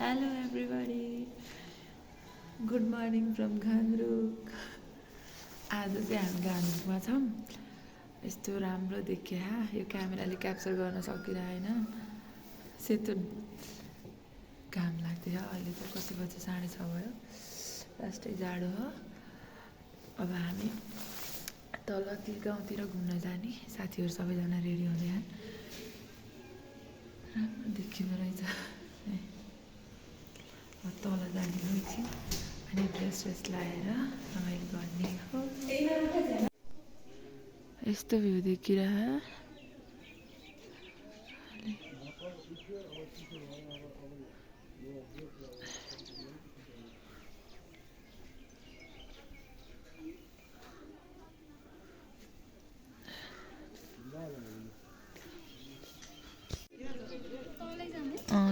Hello everybody. Good morning from Gandruk. आज चाहिँ हामी गान्तोकमा छौँ। यस्तो राम्रो देखिया यो क्यामेराले क्याप्चर गर्न सकिरहेन। सेतो घाम लाग्दैछ। अहिले त कति बजे 6:30 भयो। लास्टै जाडो हो। अब हामी तल गाउँतिर घुम्न जाने। साथीहरू सबैजना रेडी हुँदैछन्। राम्रो देखिँदो रहेछ। तल जाने हो एकछिन अनि ड्रेस लाएर रमाइलो गर्ने हो। यस्तो भ्यू देखिरह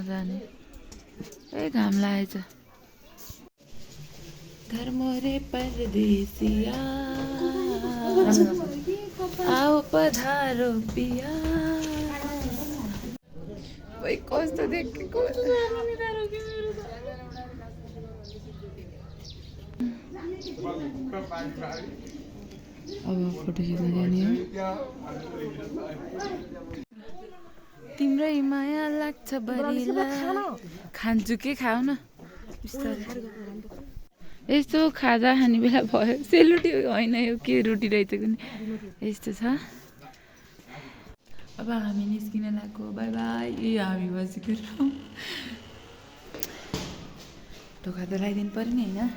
जाने ए घाम लागेछ। घर मोरे परदेसिया आओ पधारो पिया। वही कस्तो देखेको अब फोटो खिच्न जाने हो। तिम्रै माया लाग्छ बरिला खान्छु के खाऊ न यस्तो खाजा खाने बेला भयो। सेलरोटी होइन यो के रोटी रहेछ कुनै यस्तो छ। अब हामी निस्किन लाग्यो। By by. ए हामी बसेको ढोका त लगाइदिनु पर्यो नि होइन।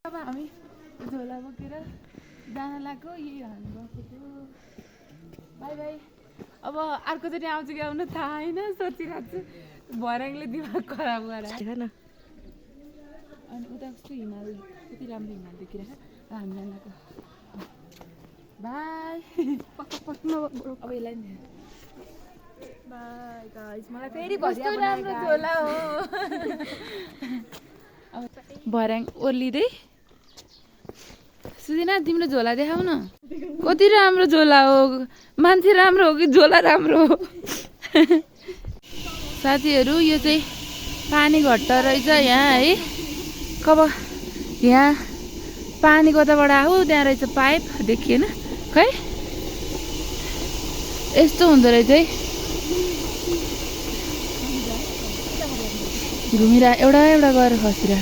अब हामी झोला बोकेर जान लाग्यो। यही हामी बसेको। By by. अब अर्कोचोटि आउँछु कि आउनु थाहा होइन। सोचिरहेको छु भर्याङले दिमाग खराब गरेर न। अनि उता कस्तो हिमाल कति राम्रो हिमाल देखिरहेको। हामी जान लाग्यो। बाई। अब यसलाई नि बाई गाइस। मलाई फेरि कस्तो राम्रो झोला हो। भर्याङ ओर्लिँदै सुदिना तिम्रो झोला देखाउ न। कति राम्रो झोला हो। मान्छे राम्रो हो कि झोला राम्रो हो। साथीहरू यो चाहिँ पानी घट्ट रहेछ यहाँ है। कब यहाँ पानी कताबाट आऊ त्यहाँ रहेछ पाइप देखिएन खै। यस्तो हुँदो रहेछ है। घुमिरह एउटा एउटा गरेर खसिरह।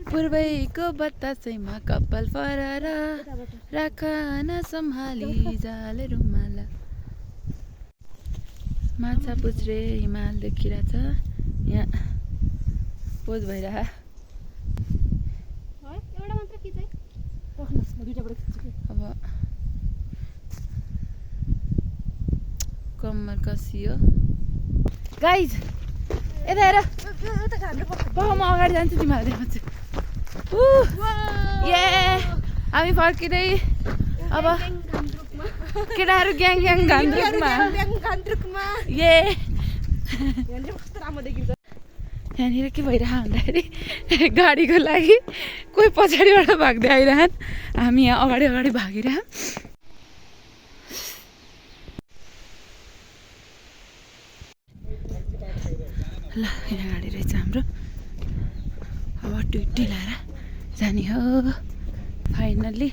पूर्वैको बतासैमा कपाल फरार राख न सम्हाली जाले रुमाला। माछा पुछ्रे हिमाल देखिरहेछ। यहाँ पोज भइरह। अब कम्मर कसियो गाइज। यता हेर म अगाडि जान्छु तिमीलाई देखाउँछु। ए हामी फर्किँदै अब केटाहरू ग्याङ ग्याङ गान्तोकमा। ए यहाँनिर के भइरह भन्दाखेरि गाडीको लागि कोही पछाडिबाट भाग्दै आइरहन्। हामी यहाँ अगाडि अगाडि भागिरह। ल यहाँ गाडी रहेछ हाम्रो। अब टुटी लाएर जाने हो। फाइनल्ली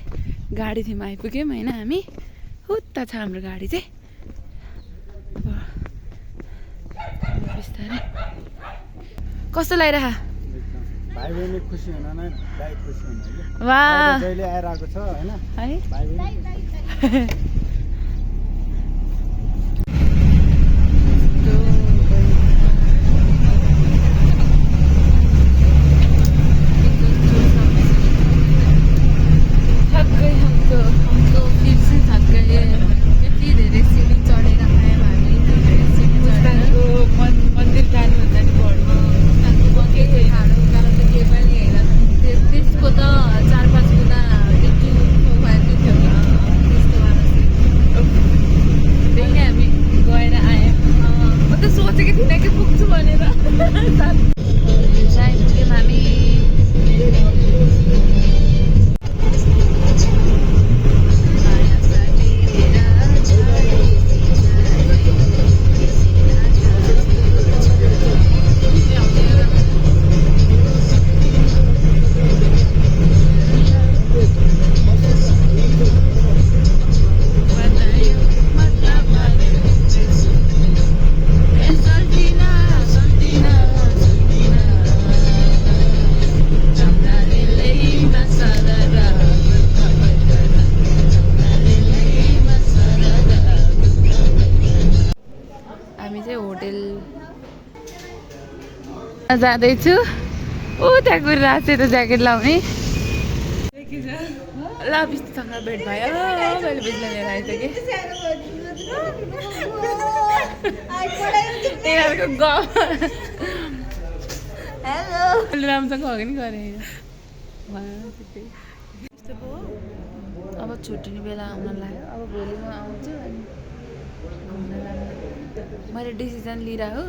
गाडीमा आइपुग्यौँ होइन हामी। उता छ हाम्रो गाडी चाहिँ। बिस्तारै कस्तो लागिरह। भाइ बहिनी खुसी हुन न गाई खुसी हुन है। वाह जहिले आएर आएको छ हैन है भाइ बहिनी। त्यसको त 4-5 गुणा आइपुग्यौँ हामी हामी चाहिँ होटेल जाँदैछु ऊ त्यहाँ गएर सेतो ज्याकेट लाउने ल बिस्तासँग भेट भयो मैले बिस्तार लिएर आइसकेँ तिनीहरूको गफ हेलो राम्रोसँग हो कि गरेँ अब छुट्टिने बेला आउन लाग्यो अब भोलि म आउँछु अनि घुम्न लाग्यो मैले डिसिजन लिएर हो